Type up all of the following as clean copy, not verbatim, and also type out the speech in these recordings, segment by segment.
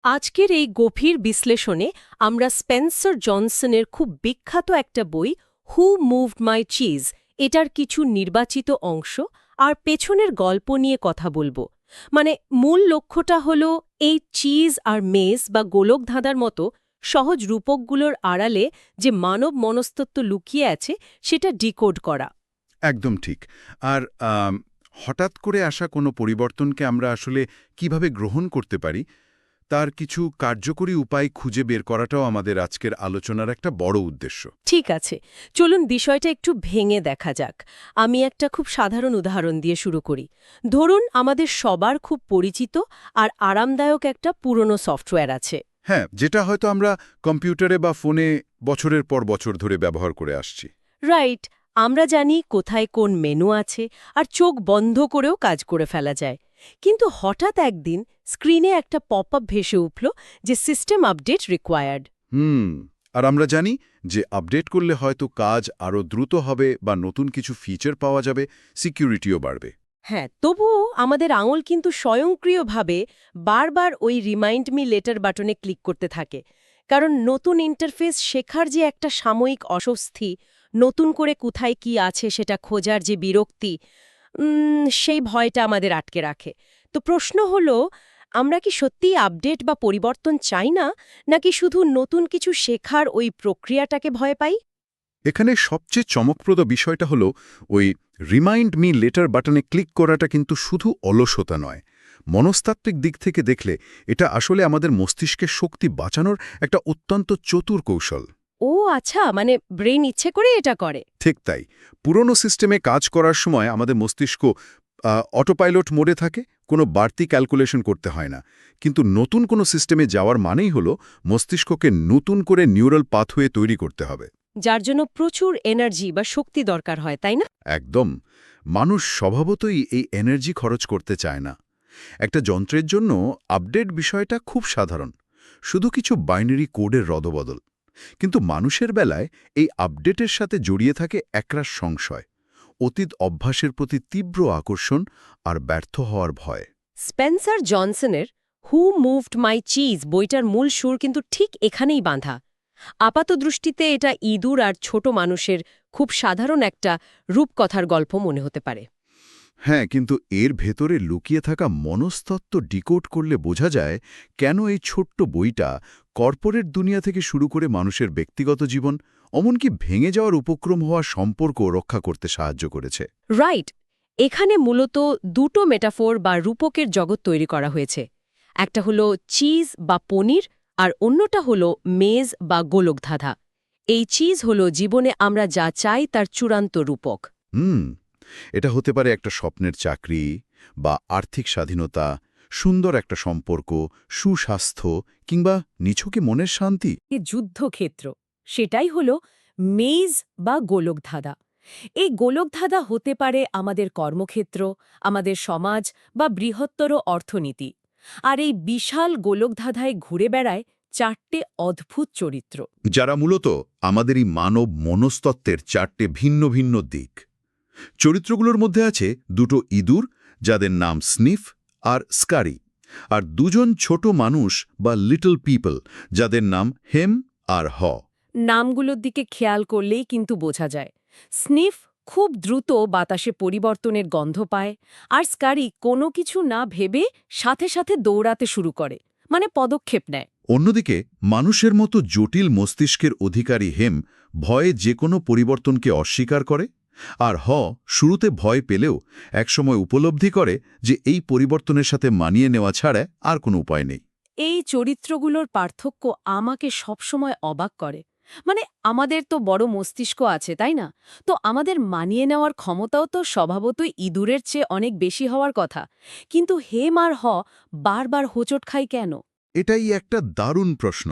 আজকের এই গভীর বিশ্লেষণে আমরা স্পেন্সার জনসনের খুব বিখ্যাত একটা বই হু মুভড মাই চিজ এটার কিছু নির্বাচিত অংশ আর পেছনের গল্প নিয়ে কথা বলবো। মানে মূল লক্ষ্যটা হলো এই চিজ আর মেজ বা গোলক ধাঁধার মতো সহজ রূপকগুলোর আড়ালে যে মানব মনস্তত্ব লুকিয়ে আছে সেটা ডিকোড করা। একদম ঠিক। আর হঠাৎ করে আসা কোনো পরিবর্তনকে আমরা আসলে কিভাবে গ্রহণ করতে পারি, তার কিছু কার্যকরী উপায় খুঁজে বের করাটাও আমাদের আজকের আলোচনার একটা বড় উদ্দেশ্য। ঠিক আছে, চলুন বিষয়টা একটু ভেঙে দেখা যাক। আমি একটা খুব সাধারণ উদাহরণ দিয়ে শুরু করি। ধরুন আমাদের সবার খুব পরিচিত আর আরামদায়ক একটা পুরনো সফটওয়্যার আছে। হ্যাঁ, যেটা হয়তো আমরা কম্পিউটারে বা ফোনে বছরের পর বছর ধরে ব্যবহার করে আসছি। রাইট, আমরা জানি কোথায় কোন মেনু আছে আর চোখ বন্ধ করেও কাজ করে ফেলা যায়। কিন্তু হঠাৎ একদিন স্ক্রিনে একটা পপ আপ ভেসে উঠল যে সিস্টেম আপডেট রিকোয়ার্ড। আর আমরা জানি যে আপডেট করলে হয়তো কাজ আরও দ্রুত হবে বা নতুন কিছু ফিচার পাওয়া যাবে, সিকিউরিটিও বাড়বে। হ্যাঁ, তবুও আমাদের আঙুল কিন্তু স্বয়ংক্রিয়ভাবে বারবার ওই রিমাইন্ড মি লেটার বাটনে ক্লিক করতে থাকে। কারণ নতুন ইন্টারফেস শেখার যে একটা সাময়িক অস্বস্তি, নতুন করে কোথায় কি আছে সেটা খোঁজার যে বিরক্তি, সেই ভয়টা আমাদের আটকে রাখে। তো প্রশ্ন হলো, আমরা কি সত্যিই আপডেট বা পরিবর্তন চাই না, নাকি শুধু নতুন কিছু শেখার ওই প্রক্রিয়াটাকে ভয় পাই? এখানে সবচেয়ে চমকপ্রদ বিষয়টা হলো ওই রিমাইন্ড মি লেটার বাটনে ক্লিক করাটা কিন্তু শুধু অলসতা নয়। মনস্তাত্ত্বিক দিক থেকে দেখলে এটা আসলে আমাদের মস্তিষ্কের শক্তি বাঁচানোর একটা অত্যন্ত চতুর কৌশল। ও আচ্ছা, মানে ব্রেন ইচ্ছে করে এটা করে। ঠিক তাই। পুরনো সিস্টেমে কাজ করার সময় আমাদের মস্তিষ্ক অটোপাইলট মোডে থাকে, কোনো বাড়তি ক্যালকুলেশন করতে হয় না। কিন্তু নতুন কোনো সিস্টেমে যাওয়ার মানেই হলো মস্তিষ্ককে নতুন করে নিউরাল পাথওয়ে তৈরি করতে হবে। যার জন্য প্রচুর এনার্জি বা শক্তি দরকার হয়, তাই না? একদম। মানুষ স্বভাবতই এই এনার্জি খরচ করতে চায় না। একটা যন্ত্রের জন্য আপডেট বিষয়টা খুব সাধারণ, শুধু কিছু বাইনারি কোডের রদবদল। কিন্তু মানুষের বেলায় এই আপডেটের সাথে জড়িয়ে থাকে একরাশ সংশয়, অতীত অভ্যাসের প্রতি তীব্র আকর্ষণ আর ব্যর্থ হওয়ার ভয়। স্পেন্সার জনসনের হু মুভড মাই চিজ বইটার মূল সুর কিন্তু ঠিক এখানেই বাঁধা। আপাতদৃষ্টিতে এটা ইঁদুর আর ছোট মানুষের খুব সাধারণ একটা রূপকথার গল্প মনে হতে পারে। হ্যাঁ, কিন্তু এর ভেতরে লুকিয়ে থাকা মনস্তত্ত্ব ডিকোড করলে বোঝা যায় কেন এই ছোট্ট বইটা কর্পোরেট দুনিয়া থেকে শুরু করে মানুষের ব্যক্তিগত জীবন, এমনকি ভেঙে যাওয়ার উপক্রম হওয়া সম্পর্ক রক্ষা করতে সাহায্য করেছে। রাইট, এখানে মূলত দুটো মেটাফোর বা রূপকের জগৎ তৈরি করা হয়েছে। একটা হলো চিজ বা পনির, আর অন্যটা হলো মেজ বা গোলক ধাঁধা। এই চিজ হলো জীবনে আমরা যা চাই তার চূড়ান্ত রূপক। হুম এটা হতে পারে একটা স্বপ্নের চাকরি বা আর্থিক স্বাধীনতা, সুন্দর একটা সম্পর্ক, সুস্বাস্থ্য কিংবা নিছকে মনের শান্তি। এ যুদ্ধক্ষেত্র, সেটাই হলো মেজ বা গোলকধাঁধা। এই গোলকধাঁধা হতে পারে আমাদের কর্মক্ষেত্র, আমাদের সমাজ বা বৃহত্তর অর্থনীতি। আর এই বিশাল গোলকধাঁধায় ঘুরে বেড়ায় চারটে অদ্ভুত চরিত্র। যারা মূলত আমাদের এই মানব মনস্তত্ত্বের চারটে ভিন্ন ভিন্ন দিক। চরিত্রগুলোর মধ্যে আছে দুটো ইঁদুর, যাদের নাম স্নিফ আর স্কারি, আর দুজন ছোট মানুষ বা লিটল পিপল, যাদের নাম হেম আর হ। নামগুলোর দিকে খেয়াল করলেই কিন্তু বোঝা যায়। স্নিফ খুব দ্রুত বাতাসে পরিবর্তনের গন্ধ পায়, আর স্কারি কোনো কিছু না ভেবে সাথে সাথে দৌড়াতে শুরু করে, মানে পদক্ষেপ নেয়। অন্যদিকে মানুষের মতো জটিল মস্তিষ্কের অধিকারী হেম ভয়ে যে কোনো পরিবর্তনকে অস্বীকার করে, আর শুরুতে ভয় পেলেও একসময় উপলব্ধি করে যে এই পরিবর্তনের সাথে মানিয়ে নেওয়া ছাড়া আর কোনো উপায় নেই। এই চরিত্রগুলোর পার্থক্য আমাকে সবসময় অবাক করে। মানে আমাদের তো বড় মস্তিষ্ক আছে, তাই না? তো আমাদের মানিয়ে নেওয়ার ক্ষমতাও তো স্বভাবতই ইঁদুরের চেয়ে অনেক বেশি হওয়ার কথা। কিন্তু হেম আর বারবার হোঁচট খায় কেন? এটাই একটা দারুণ প্রশ্ন।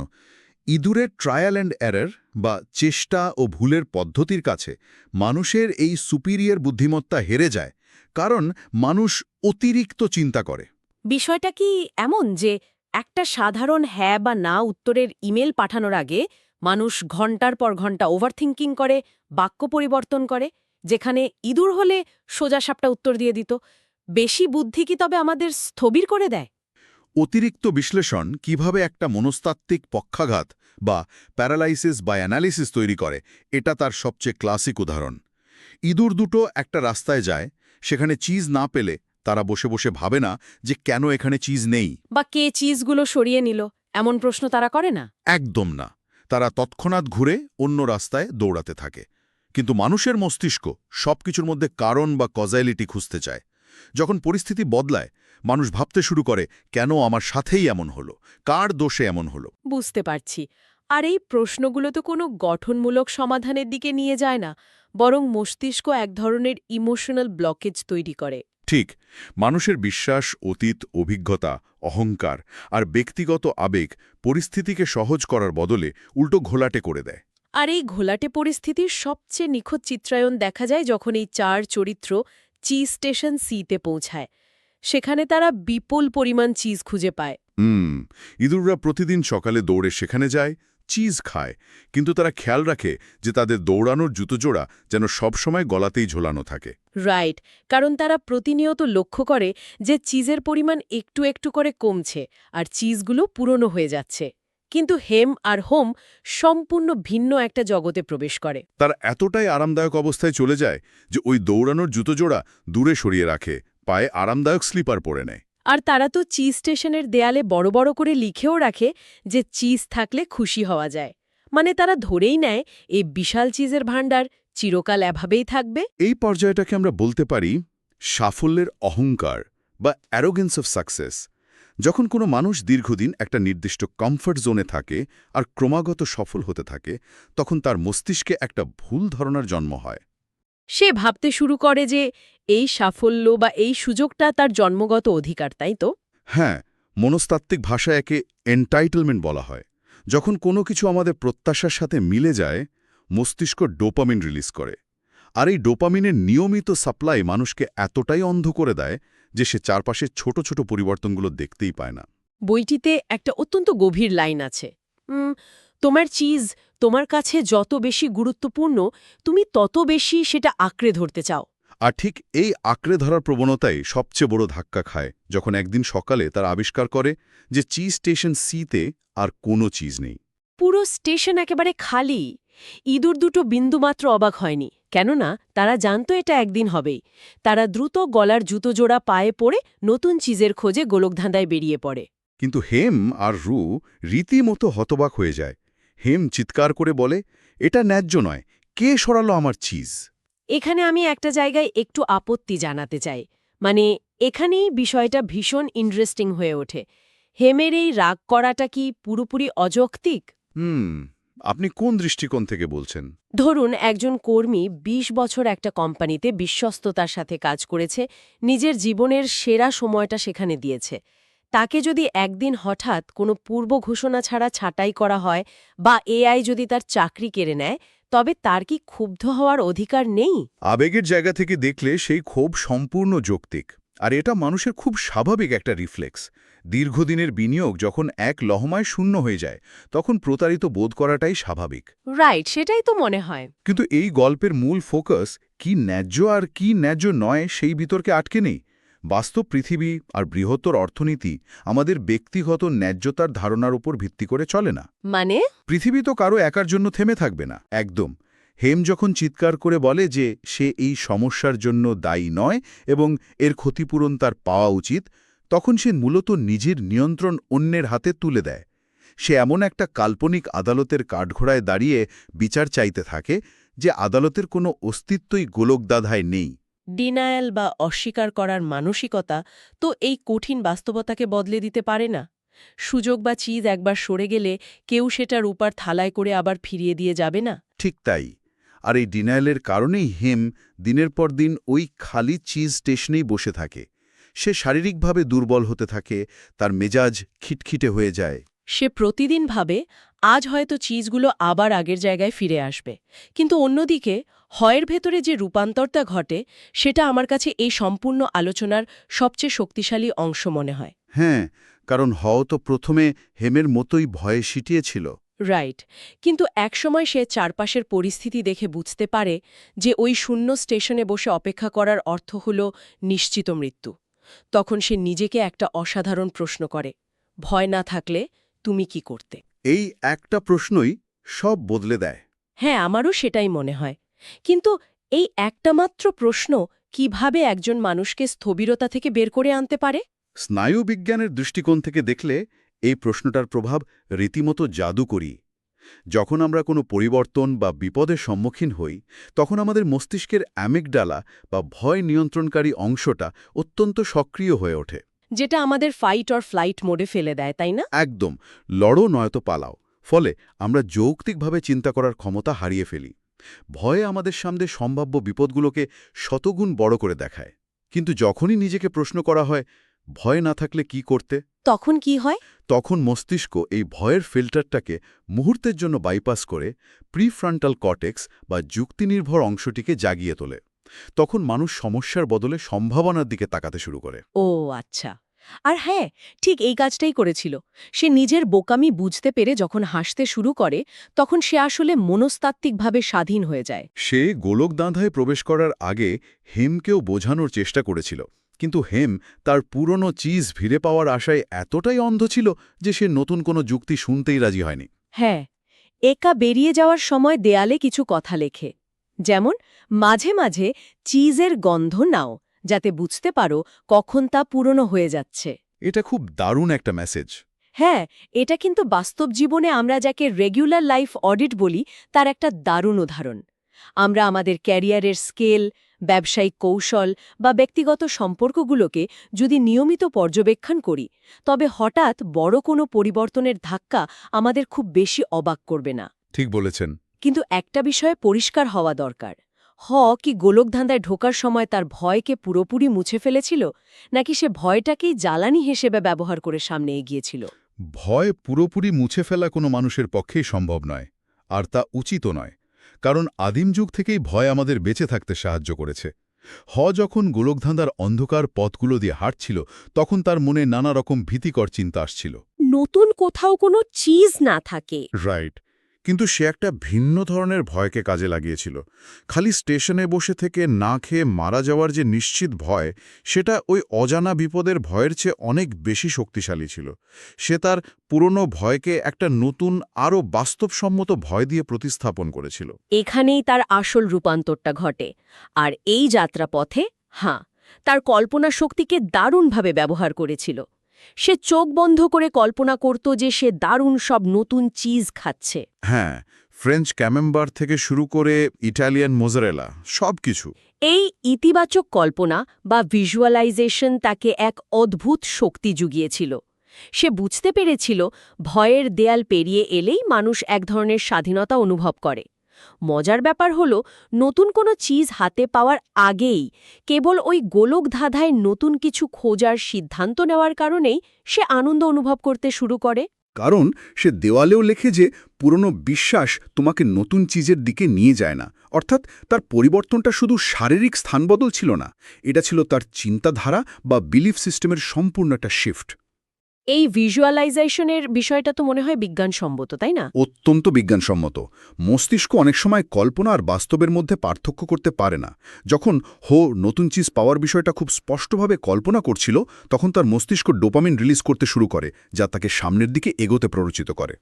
ইঁদুরের ট্রায়াল অ্যান্ড এরর বা চেষ্টা ও ভুলের পদ্ধতির কাছে মানুষের এই সুপিরিয়র বুদ্ধিমত্তা হেরে যায়, কারণ মানুষ অতিরিক্ত চিন্তা করে। বিষয়টা কি এমন যে একটা সাধারণ হ্যাঁ বা না উত্তরের ইমেল পাঠানোর আগে মানুষ ঘন্টার পর ঘন্টা ওভারথিংকিং করে, বাক্য পরিবর্তন করে, যেখানে ইঁদুর হলে সোজাসাপটা উত্তর দিয়ে দিত? বেশি বুদ্ধি কি তবে আমাদের স্থবির করে দেয়? অতিরিক্ত বিশ্লেষণ কিভাবে একটা মনস্তাত্ত্বিক পক্ষাঘাত বা প্যারালাইসিস বা অ্যানালিসিস তৈরি করে, এটা তার সবচেয়ে ক্লাসিক উদাহরণ। ইঁদুর দুটো একটা রাস্তায় যায়, সেখানে চিজ না পেলে তারা বসে বসে ভাবে না যে কেন এখানে চিজ নেই। বা কে চিজগুলো সরিয়ে নিল, এমন প্রশ্ন তারা করে না। একদম না। তারা তৎক্ষণাৎ ঘুরে অন্য রাস্তায় দৌড়াতে থাকে। কিন্তু মানুষের মস্তিষ্ক সবকিছুর মধ্যে কারণ বা কজাইলিটি খুঁজতে চায়। যখন পরিস্থিতি বদলায়, মানুষ ভাবতে শুরু করে, কেন আমার সাথেই এমন হলো, কার দোষে এমন হলো। বুঝতে পারছি। আর এই প্রশ্নগুলো তো কোনো গঠনমূলক সমাধানের দিকে নিয়ে যায় না, বরং মস্তিষ্ক এক ধরনের ইমোশনাল ব্লকেজ তৈরি করে। ঠিক, মানুষের বিশ্বাস, অতীত, অভিজ্ঞতা, অহংকার আর ব্যক্তিগত আবেগ পরিস্থিতিকে সহজ করার বদলে উল্টো ঘোলাটে করে দেয়। আর এই ঘোলাটে পরিস্থিতির সবচেয়ে নিখুঁত চিত্রায়ন দেখা যায় যখন এই চার চরিত্র চিজ স্টেশন সিতে পৌঁছায়। সেখানে তারা বিপুল পরিমাণ চিজ খুঁজে পায়। ইঁদুররা প্রতিদিন সকালে দৌড়ে সেখানে যায়, চিজ খায়, কিন্তু তারা খেয়াল রাখে যে তাদের দৌড়ানোর জুতোজোড়া যেন সবসময় গলাতেই ঝোলানো থাকে। রাইট, কারণ তারা প্রতিনিয়ত লক্ষ্য করে যে চিজের পরিমাণ একটু একটু করে কমছে আর চিজগুলো পুরনো হয়ে যাচ্ছে। কিন্তু হেম আর হোম সম্পূর্ণ ভিন্ন একটা জগতে প্রবেশ করে। তার এতটাই আরামদায়ক অবস্থায় চলে যায় যে ওই দৌড়ানোর জুতোজোড়া দূরে সরিয়ে রাখে, পায়ে আরামদায়ক স্লিপার পরে নেয়। আর তারা তো চিজ স্টেশনের দেয়ালে বড় বড় করে লিখেও রাখে যে চিজ থাকলে খুশি হওয়া যায়। মানে তারা ধরেই নেয় এই বিশাল চিজের ভাণ্ডার চিরকাল এভাবেই থাকবে। এই পর্যায়টাকে আমরা বলতে পারি সাফল্যের অহংকার বা অ্যারোগেন্স অফ সাকসেস। যখন কোনো মানুষ দীর্ঘদিন একটা নির্দিষ্ট কমফর্ট জোনে থাকে আর ক্রমাগত সফল হতে থাকে, তখন তার মস্তিষ্কে একটা ভুল ধারণার জন্ম হয়। সে ভাবতে শুরু করে যে এই সাফল্য বা এই সুযোগটা তার জন্মগত অধিকার, তাই তো? হ্যাঁ, মনস্তাত্ত্বিক ভাষায় একে এন্টাইটলমেন্ট বলা হয়। যখন কোনো কিছু আমাদের প্রত্যাশার সাথে মিলে যায়, মস্তিষ্ক ডোপামিন রিলিজ করে। আর এই ডোপামিনের নিয়মিত সাপ্লাই মানুষকে এতটাই অন্ধ করে দেয় যে সে চারপাশের ছোট ছোট পরিবর্তনগুলো দেখতেই পায় না। বইটিতে একটা অত্যন্ত গভীর লাইন আছে, তোমার চিজ তোমার কাছে যত বেশি গুরুত্বপূর্ণ, তুমি তত বেশি সেটা আঁকড়ে ধরতে চাও। আর ঠিক এই আঁকড়ে ধরার প্রবণতাই সবচেয়ে বড় ধাক্কা খায় যখন একদিন সকালে তার আবিষ্কার করে যে চিজ স্টেশন সিতে আর কোনো চিজ নেই। পুরো স্টেশন একেবারে খালি। ইঁদুর দুটো বিন্দুমাত্র অবাক হয়নি, কেননা তারা জানত এটা একদিন হবেই। তারা দ্রুত গলার জুতোজোড়া পায়ে পড়ে নতুন চিজের খোঁজে গোলকধাঁধায় বেরিয়ে পড়ে। কিন্তু হেম আর রু রীতিমতো হতবাক হয়ে যায়। হেম চিৎকার করে বলে, এটা ন্যায্য নয়, কে সরালো আমার চিজ? এখানে আমি একটা জায়গায় একটু আপত্তি জানাতে চাই। মানে এখানেই বিষয়টা ভীষণ ইন্টারেস্টিং হয়ে ওঠে। হেমের এই রাগ করাটা কি পুরোপুরি অযৌক্তিক? আপনি কোন দৃষ্টিকোণ থেকে বলছেন? ধরুন একজন কর্মী ২০ বছর একটা কোম্পানিতে বিশ্বস্ততার সাথে কাজ করেছে, নিজের জীবনের সেরা সময়টা সেখানে দিয়েছে। তাকে যদি একদিন হঠাৎ কোনো পূর্ব ঘোষণা ছাড়া ছাঁটাই করা হয় বা এআই যদি তার চাকরি কেড়ে নেয়, তবে তার কি ক্ষুব্ধ হওয়ার অধিকার নেই? আবেগের জায়গা থেকে দেখলে সেই ক্ষোভ সম্পূর্ণ যৌক্তিক। আর এটা মানুষের খুব স্বাভাবিক একটা রিফ্লেক্স। দীর্ঘদিনের বিনিয়োগ যখন এক লহমায় শূন্য হয়ে যায়, তখন প্রতারিত বোধ করাটাই স্বাভাবিক। রাইট, সেটাই তো মনে হয়। কিন্তু এই গল্পের মূল ফোকাস কি ন্যায্য আর কি ন্যায্য নয় সেই বিতর্কে আটকে নেই। বাস্তব পৃথিবী আর বৃহত্তর অর্থনীতি আমাদের ব্যক্তিগত ন্যায্যতার ধারণার উপর ভিত্তি করে চলে না। মানে পৃথিবী তো কারো একার জন্য থেমে থাকবে না। একদম। হেম যখন চিৎকার করে বলে যে সে এই সমস্যার জন্য দায়ী নয় এবং এর ক্ষতিপূরণ তার পাওয়া উচিত, তখন সে মূলত নিজের নিয়ন্ত্রণ অন্যের হাতে তুলে দেয়। সে এমন একটা কাল্পনিক আদালতের কাঠঘোড়ায় দাঁড়িয়ে বিচার চাইতে থাকে যে আদালতের কোনো অস্তিত্বই গোলকধাঁধায় নেই। ডিনায়াল বা অস্বীকার করার মানসিকতা তো এই কঠিন বাস্তবতাকে বদলে দিতে পারে না। সুযোগ বা চিজ একবার সরে গেলে কেউ সেটা রূপার থালায় করে আবার ফিরিয়ে দিয়ে যাবে না। ঠিক তাই। আর এই ডিনায়ালের কারণেই হেম দিনের পর দিন ওই খালি চিজ স্টেশনেই বসে থাকে। সে শারীরিকভাবে দুর্বল হতে থাকে, তার মেজাজ খিটখিটে হয়ে যায়। সে প্রতিদিন ভাবে আজ হয়তো চিজগুলো আবার আগের জায়গায় ফিরে আসবে। কিন্তু অন্যদিকে হয়ের ভেতরে যে রূপান্তরটা ঘটে, সেটা আমার কাছে এই সম্পূর্ণ আলোচনার সবচেয়ে শক্তিশালী অংশ মনে হয়। হ্যাঁ, কারণ হও তো প্রথমে হেমের মতোই ভয়ে সিটিয়েছিল। রাইট, কিন্তু একসময় সে চারপাশের পরিস্থিতি দেখে বুঝতে পারে যে ওই শূন্য স্টেশনে বসে অপেক্ষা করার অর্থ হল নিশ্চিত মৃত্যু। তখন সে নিজেকে একটা অসাধারণ প্রশ্ন করে, ভয় না থাকলে তুমি কি করতে? এই একটা প্রশ্নই সব বদলে দেয়। হ্যাঁ, আমারও সেটাই মনে হয়। কিন্তু এই একটা মাত্র প্রশ্ন কিভাবে একজন মানুষকে স্থবিরতা থেকে বের করে আনতে পারে? স্নায়ুবিজ্ঞানের দৃষ্টিকোণ থেকে দেখলে এই প্রশ্নটার প্রভাব রীতিমতো জাদুকরী। যখন আমরা কোনো পরিবর্তন বা বিপদের সম্মুখীন হই, তখন আমাদের মস্তিষ্কের অ্যামিগডালা বা ভয় নিয়ন্ত্রণকারী অংশটা অত্যন্ত সক্রিয় হয়ে ওঠে। যেটা আমাদের ফাইট অর ফ্লাইট মোডে ফেলে দেয়, তাই না? একদম, লড়ো নয়তো পালাও। ফলে আমরা যৌক্তিকভাবে চিন্তা করার ক্ষমতা হারিয়ে ফেলি। ভয়ে আমাদের সামনে সম্ভাব্য বিপদগুলোকে শতগুণ বড় করে দেখায়। কিন্তু যখনই নিজেকে প্রশ্ন করা হয়, ভয় না থাকলে কি করতে, তখন কি হয়? তখন মস্তিষ্ক এই ভয়ের ফিল্টারটাকে মুহূর্তের জন্য বাইপাস করে প্রিফ্রন্টাল কর্টেক্স বা যুক্তিনির্ভর অংশটিকে জাগিয়ে তোলে। তখন মানুষ সমস্যার বদলে সম্ভাবনার দিকে তাকাতে শুরু করে। ও আচ্ছা। আর হ্যাঁ, ঠিক এই কাজটাই করেছিল। সে নিজের বোকামি বুঝতে পেরে যখন হাসতে শুরু করে, তখন সে আসলে মনস্তাত্ত্বিকভাবে স্বাধীন হয়ে যায়। সে গোলকধাঁধায় প্রবেশ করার আগে হেমকেও বোঝানোর চেষ্টা করেছিল, কিন্তু হেম তার পুরনো চিজ ফিরে পাওয়ার আশায় এতটাই অন্ধ ছিল যে সে নতুন কোনো যুক্তি শুনতেই রাজি হয়নি। হ্যাঁ, একা বেরিয়ে যাওয়ার সময় দেয়ালে কিছু কথা লেখে। যেমন, মাঝে মাঝে চিজের গন্ধ নাও, যাতে বুঝতে পারো কখন তা পুরনো হয়ে যাচ্ছে। এটা খুব দারুণ একটা মেসেজ। হ্যাঁ, এটা কিন্তু বাস্তব জীবনে আমরা যাকে রেগুলার লাইফ অডিট বলি, তার একটা দারুণ উদাহরণ। আমরা আমাদের ক্যারিয়ারের স্কেল, ব্যবসায়িক কৌশল বা ব্যক্তিগত সম্পর্কগুলোকে যদি নিয়মিত পর্যবেক্ষণ করি, তবে হঠাৎ বড় কোনো পরিবর্তনের ধাক্কা আমাদের খুব বেশি অবাক করবে না। ঠিক বলেছেন। কিন্তু একটা বিষয়ে পরিষ্কার হওয়া দরকার। কি গোলকধাঁধায় ঢোকার সময় তার ভয়কে পুরোপুরি মুছে ফেলেছিল, নাকি সে ভয়টাকেই জ্বালানি হিসেবে ব্যবহার করে সামনে এগিয়েছিল? ভয় পুরোপুরি মুছে ফেলা কোনো মানুষের পক্ষেই সম্ভব নয়, আর তা উচিতও নয়। কারণ আদিম যুগ থেকেই ভয় আমাদের বেঁচে থাকতে সাহায্য করেছে। যখন গোলকধাঁধার অন্ধকার পথগুলো দিয়ে হাঁটছিল, তখন তার মনে নানা রকম ভীতিকর চিন্তা আসছিল। নতুন কোথাও কোনো চিজ না থাকে। রাইট। কিন্তু সে একটা ভিন্ন ধরনের ভয়কে কাজে লাগিয়েছিল। খালি স্টেশনে বসে থেকে না খেয়ে মারা যাওয়ার যে নিশ্চিত ভয়, সেটা ওই অজানা বিপদের ভয়ের চেয়ে অনেক বেশি শক্তিশালী ছিল। সে তার পুরনো ভয়কে একটা নতুন, আরও বাস্তবসম্মত ভয় দিয়ে প্রতিস্থাপন করেছিল। এখানেই তার আসল রূপান্তরটা ঘটে। আর এই যাত্রাপথে, তার কল্পনা শক্তিকে দারুণভাবে ব্যবহার করেছিল। সে চোখ বন্ধ করে কল্পনা করত যে সে দারুণ সব নতুন চিজ খাচ্ছে। হ্যাঁ, ফ্রেঞ্চ ক্যামেম্বার থেকে শুরু করে ইটালিয়ান মোজারেলা, সব কিছু। এই ইতিবাচক কল্পনা বা ভিজুয়ালাইজেশন তাকে এক অদ্ভুত শক্তি জুগিয়েছিল। সে বুঝতে পেরেছিল ভয়ের দেয়াল পেরিয়ে এলেই মানুষ এক ধরনের স্বাধীনতা অনুভব করে। মজার ব্যাপার হল, নতুন কোনো চিজ হাতে পাওয়ার আগেই কেবল ওই গোলকধাঁধায় নতুন কিছু খোঁজার সিদ্ধান্ত নেওয়ার কারণেই সে আনন্দ অনুভব করতে শুরু করে। কারণ সে দেওয়ালেও লেখে যে পুরনো বিশ্বাস তোমাকে নতুন চিজের দিকে নিয়ে যায় না। অর্থাৎ তার পরিবর্তনটা শুধু শারীরিক স্থানবদল ছিল না, এটা ছিল তার চিন্তাধারা বা বিলিফ সিস্টেমের সম্পূর্ণ একটা শিফট। এই ভিজুয়ালাইজেশনের বিষয়টা তো মনে হয় বিজ্ঞানসম্মত, তাই না? অত্যন্ত বিজ্ঞানসম্মত। মস্তিষ্ক অনেক সময় কল্পনা আর বাস্তবের মধ্যে পার্থক্য করতে পারে না। যখন নতুন চিজ পাওয়ার বিষয়টা খুব স্পষ্টভাবে কল্পনা করছিল, তখন তার মস্তিষ্ক ডোপামিন রিলিজ করতে শুরু করে, যা তাকে সামনের দিকে এগোতে প্ররোচিত করে।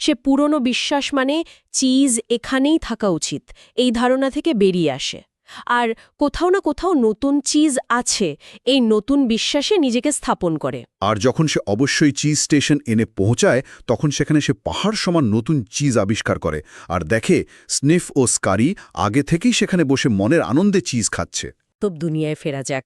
সে পুরনো বিশ্বাস মানে চিজ এখানেই থাকা উচিত, এই ধারণা থেকে বেরিয়ে আসে। আর কোথাও না কোথাও নতুন চিজ আছে, এই নতুন বিশ্বাসে নিজেকে স্থাপন করে। আর যখন সে অবশ্যই চিজ স্টেশন এনে পৌঁছায়, তখন সেখানে সে পাহাড় সমান নতুন চিজ আবিষ্কার করে আর দেখে স্নিফ ও স্কারি আগে থেকেই সেখানে বসে মনের আনন্দে চিজ খাচ্ছে। তো দুনিয়ায় ফেরা যাক।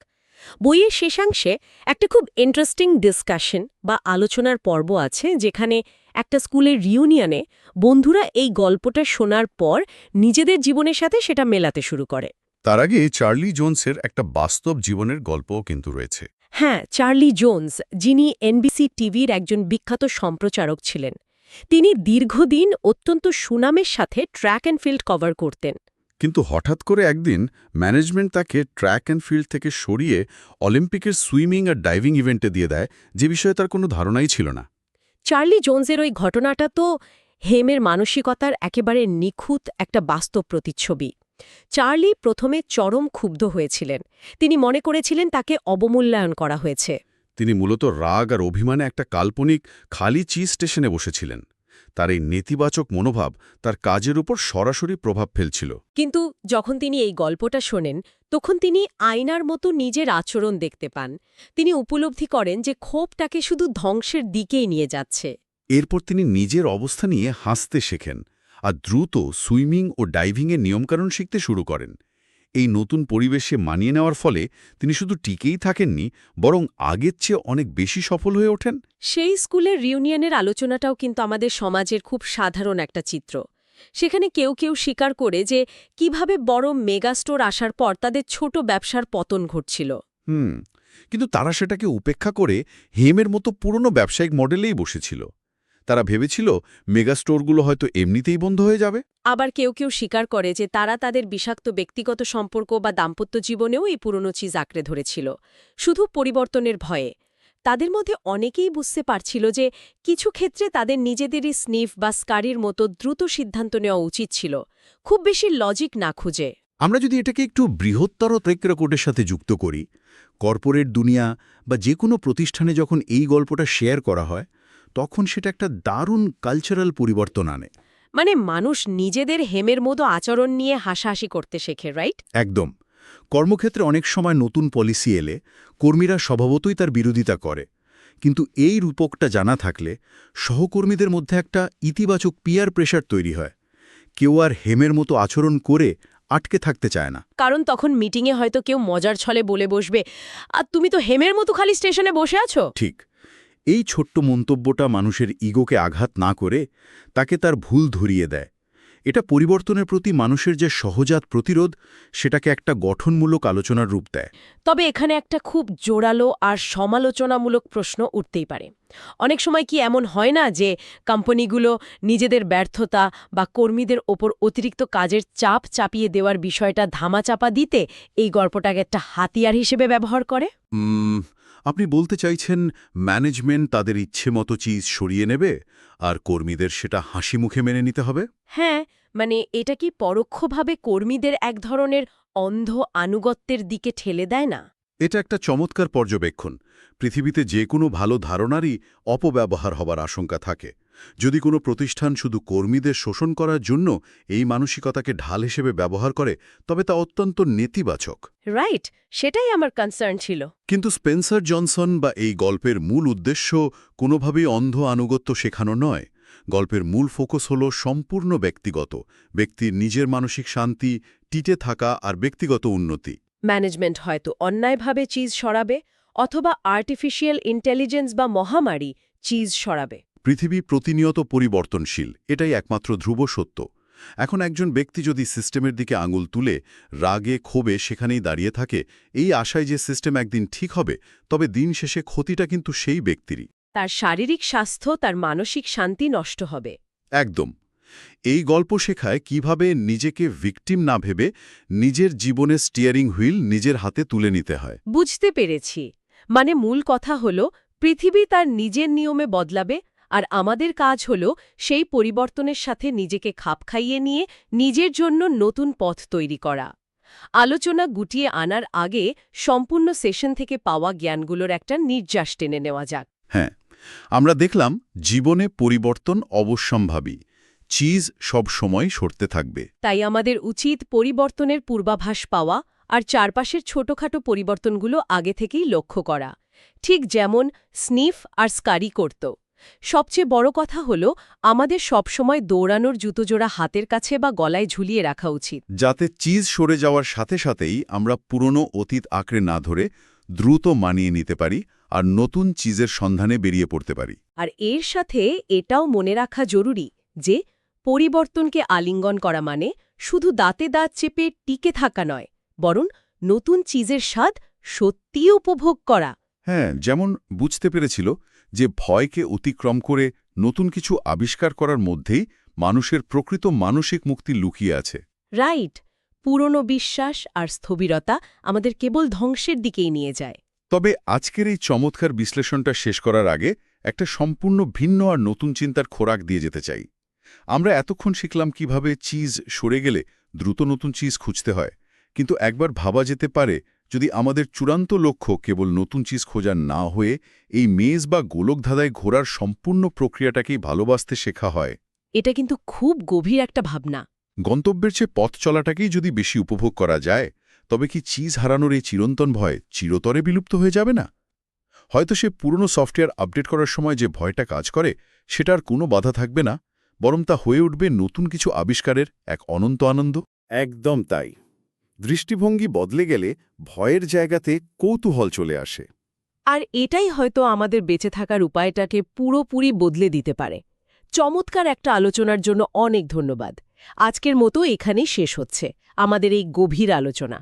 বইয়ের শেষাংশে একটা খুব ইন্টারেস্টিং ডিসকাশন বা আলোচনার পর্ব আছে, যেখানে একটা স্কুলের রিউনিয়নে বন্ধুরা এই গল্পটা শোনার পর নিজেদের জীবনের সাথে সেটা মেলাতে শুরু করে। তার আগে চার্লি জোনসের একটা বাস্তব জীবনের গল্পও কিন্তু রয়েছে। হ্যাঁ, চার্লি জোনস, যিনি এনবিসি টিভির একজন বিখ্যাত সম্প্রচারক ছিলেন। তিনি দীর্ঘদিন অত্যন্ত সুনামের সাথে ট্র্যাক অ্যান্ড ফিল্ড কভার করতেন। কিন্তু হঠাৎ করে একদিন ম্যানেজমেন্ট তাকে ট্র্যাক অ্যান্ড ফিল্ড থেকে সরিয়ে অলিম্পিকের সুইমিং আর ডাইভিং ইভেন্টে দিয়ে দেয়, যে বিষয়ে তার কোনো ধারণাই ছিল না। চার্লি জোনসের ওই ঘটনাটা তো হেমের মানসিকতার একেবারে নিখুঁত একটা বাস্তব প্রতিচ্ছবি। চার্লি প্রথমে চরম ক্ষুব্ধ হয়েছিলেন। তিনি মনে করেছিলেন তাকে অবমূল্যায়ন করা হয়েছে। তিনি মূলত রাগ আর অভিমানে একটা কাল্পনিক খালি চিজ স্টেশনে বসেছিলেন। তার এই নেতিবাচক মনোভাব তার কাজের উপর সরাসরি প্রভাব ফেলছিল। কিন্তু যখন তিনি এই গল্পটা শোনেন তখন তিনি আয়নার মতো নিজের আচরণ দেখতে পান। তিনি উপলব্ধি করেন যে ক্ষোভটাকে শুধু ধ্বংসের দিকেই নিয়ে যাচ্ছে। এরপর তিনি নিজের অবস্থা নিয়ে হাসতে শেখেন আর দ্রুত সুইমিং ও ডাইভিংয়ের নিয়মকানুন শিখতে শুরু করেন। এই নতুন পরিবেশে মানিয়ে নেওয়ার ফলে তিনি শুধু টিকেই থাকেননি, বরং আগের চেয়ে অনেক বেশি সফল হয়ে ওঠেন। সেই স্কুলের রিউনিয়নের আলোচনাটাও কিন্তু আমাদের সমাজের খুব সাধারণ একটা চিত্র। সেখানে কেউ কেউ স্বীকার করে যে কিভাবে বড় মেগাস্টোর আসার পর তাদের ছোট ব্যবসার পতন ঘটছিল। কিন্তু তারা সেটাকে উপেক্ষা করে হেমের মতো পুরনো ব্যবসায়িক মডেলেই বসেছিল। তারা ভেবেছিল মেগাস্টোরগুলো হয়তো এমনিতেই বন্ধ হয়ে যাবে। আবার কেউ কেউ স্বীকার করে যে তারা তাদের বিষাক্ত ব্যক্তিগত সম্পর্ক বা দাম্পত্য জীবনেও এই পুরনো চিজ আঁকড়ে ধরেছিল, শুধু পরিবর্তনের ভয়ে। তাদের মধ্যে অনেকেই বুঝতে পারছিল যে কিছু ক্ষেত্রে তাদের নিজেদেরই স্নিফ বা স্কারির মতো দ্রুত সিদ্ধান্ত নেওয়া উচিত ছিল, খুব বেশি লজিক না খুঁজে। আমরা যদি এটাকে একটু বৃহত্তর ট্রেক রেকর্ডের সাথে যুক্ত করি, কর্পোরেট দুনিয়া বা যে কোনো প্রতিষ্ঠানে যখন এই গল্পটা শেয়ার করা হয়, তখন সেটা একটা দারুণ কালচারাল পরিবর্তন আনে। মানে মানুষ নিজেদের হেমের মতো আচরণ নিয়ে হাসাহাসি করতে শেখে, রাইট? একদম। কর্মক্ষেত্রে অনেক সময় নতুন পলিসি এলে কর্মীরা স্বভাবতই তার বিরোধিতা করে, কিন্তু এই রূপকটা জানা থাকলে সহকর্মীদের মধ্যে একটা ইতিবাচক পিয়ার প্রেশার তৈরি হয়। কেউ আর হেমের মতো আচরণ করে আটকে থাকতে চায় না। কারণ তখন মিটিংয়ে হয়তো কেউ মজার ছলে বলে বসবে, আর তুমি তো হেমের মতো খালি স্টেশনে বসে আছো। ঠিক এই ছোট্ট মন্তব্যটা মানুষের ইগোকে আঘাত না করে তাকে তার ভুল ধরিয়ে দেয়। এটা পরিবর্তনের প্রতি মানুষের যে সহজাত প্রতিরোধ, সেটাকে একটা গঠনমূলক আলোচনার রূপ দেয়। তবে এখানে একটা খুব জোরালো আর সমালোচনামূলক প্রশ্ন উঠতেই পারে। অনেক সময় কি এমন হয় না যে কোম্পানিগুলো নিজেদের ব্যর্থতা বা কর্মীদের ওপর অতিরিক্ত কাজের চাপ চাপিয়ে দেওয়ার বিষয়টা ধামাচাপা দিতে এই গল্পটাকে একটা হাতিয়ার হিসেবে ব্যবহার করে? আপনি বলতে চাইছেন ম্যানেজমেন্ট তাদের ইচ্ছে মতো চিজ সরিয়ে নেবে আর কর্মীদের সেটা হাসি মুখে মেনে নিতে হবে? হ্যাঁ, মানে এটা কি পরোক্ষভাবে কর্মীদের এক ধরনের অন্ধ আনুগত্যের দিকে ঠেলে দেয় না? এটা একটা চমৎকার পর্যবেক্ষণ। পৃথিবীতে যে কোনো ভালো ধারণারই অপব্যবহার হবার আশঙ্কা থাকে। যদি কোনো প্রতিষ্ঠান শুধু কর্মীদের শোষণ করার জন্য এই মানসিকতাকে ঢাল হিসেবে ব্যবহার করে, তবে তা অত্যন্ত নেতিবাচক। রাইট, সেটাই আমার কনসার্ন ছিল। কিন্তু স্পেন্সার জনসন বা এই গল্পের মূল উদ্দেশ্য কোনোভাবেই অন্ধ আনুগত্য শেখানো নয়। গল্পের মূল ফোকাস হল সম্পূর্ণ ব্যক্তিগত, ব্যক্তির নিজের মানসিক শান্তি, টিকে থাকা আর ব্যক্তিগত উন্নতি। ম্যানেজমেন্ট হয়তো অন্যায়ভাবে চিজ সরাবে, অথবা আর্টিফিশিয়াল ইন্টেলিজেন্স বা মহামারী চিজ সরাবে। পৃথিবী প্রতিনিয়ত পরিবর্তনশীল, এটাই একমাত্র ধ্রুব সত্য। এখন একজন ব্যক্তি যদি সিস্টেমের দিকে আঙুল তুলে রাগে ক্ষোভে সেখানেই দাঁড়িয়ে থাকে, এই আশায় যে সিস্টেম একদিন ঠিক হবে, তবে দিন শেষে ক্ষতিটা কিন্তু সেই ব্যক্তিরই। তার শারীরিক স্বাস্থ্য, তার মানসিক শান্তি নষ্ট হবে। একদম। এই গল্প শেখায় কিভাবে নিজেকে ভিকটিম না ভেবে নিজের জীবনের স্টিয়ারিং হুইল নিজের হাতে তুলে নিতে হয়। বুঝতে পেরেছি। মানে মূল কথা হলো পৃথিবী তার নিজের নিয়মে বদলাবে, আর আমাদের কাজ হলো সেই পরিবর্তনের সাথে নিজেকে খাপ খাইয়ে নিয়ে নিজের জন্য নতুন পথ তৈরি করা। আলোচনা গুটিয়ে আনার আগে সম্পূর্ণ সেশন থেকে পাওয়া জ্ঞানগুলোর একটা নির্যাস টেনে নেওয়া যাক। হ্যাঁ, আমরা দেখলাম জীবনে পরিবর্তন অবশ্যম্ভাবী। চিজ সব সময় সরতে থাকবে। তাই আমাদের উচিত পরিবর্তনের পূর্বাভাস পাওয়া আর চারপাশের ছোটখাটো পরিবর্তনগুলো আগে থেকেই লক্ষ্য করা, ঠিক যেমন স্নিফ আর স্কারি করত। সবচেয়ে বড় কথা হলো আমাদের সবসময় দৌড়ানোর জুতোজোড়া হাতের কাছে বা গলায় ঝুলিয়ে রাখা উচিত, যাতে চিজ সরে যাওয়ার সাথে সাথেই আমরা পুরনো অতীত আঁকড়ে না ধরে দ্রুত মানিয়ে নিতে পারি আর নতুন চিজের সন্ধানে বেরিয়ে পড়তে পারি। আর এর সাথে এটাও মনে রাখা জরুরি যে পরিবর্তনকে আলিঙ্গন করা মানে শুধু দাঁতে দাঁত চেপে টিকে থাকা নয়, বরং নতুন চিজের স্বাদ সত্যিই উপভোগ করা। হ্যাঁ, যেমন বুঝতে পেরেছিল যে ভয়কে অতিক্রম করে নতুন কিছু আবিষ্কার করার মধ্যেই মানুষের প্রকৃত মানসিক মুক্তি লুকিয়ে আছে। রাইট, পুরনো বিশ্বাস আর স্থবিরতা আমাদের কেবল ধ্বংসের দিকেই নিয়ে যায়। তবে আজকের এই চমৎকার বিশ্লেষণটা শেষ করার আগে একটা সম্পূর্ণ ভিন্ন আর নতুন চিন্তার খোরাক দিয়ে যেতে চাই। আমরা এতক্ষণ শিখলাম কিভাবে চিজ সরে গেলে দ্রুত নতুন চিজ খুঁজতে হয়, কিন্তু একবার ভাবা যেতে পারে যদি আমাদের চূড়ান্ত লক্ষ্য কেবল নতুন চিজ খোঁজা না হয়ে এই মেজ বা গোলকধাঁধায় ঘোরার সম্পূর্ণ প্রক্রিয়াটাকেই ভালোবাসতে শেখা হয়, এটা কিন্তু খুব গভীর একটা ভাবনা। গন্তব্যের চেয়ে পথ চলাটাকেই যদি বেশি উপভোগ করা যায়, তবে কি চিজ হারানোর এই চিরন্তন ভয় চিরতরে বিলুপ্ত হয়ে যাবে না? হয়তো সে পুরনো সফটওয়্যার আপডেট করার সময় যে ভয়টা কাজ করে সেটার কোনো বাধা থাকবে না, বরং তা হয়ে উঠবে নতুন কিছু আবিষ্কারের এক অনন্ত আনন্দ। একদম তাই। দৃষ্টিভঙ্গি বদলে গেলে ভয়ের জায়গাতে কৌতূহল চলে আসে। আর এটাই হয়তো আমাদের বেঁচে থাকার উপায়টাকে পুরোপুরি বদলে দিতে পারে। চমৎকার একটা আলোচনার জন্য অনেক ধন্যবাদ। আজকের মতো এখানেই শেষ হচ্ছে আমাদের এই গভীর আলোচনা।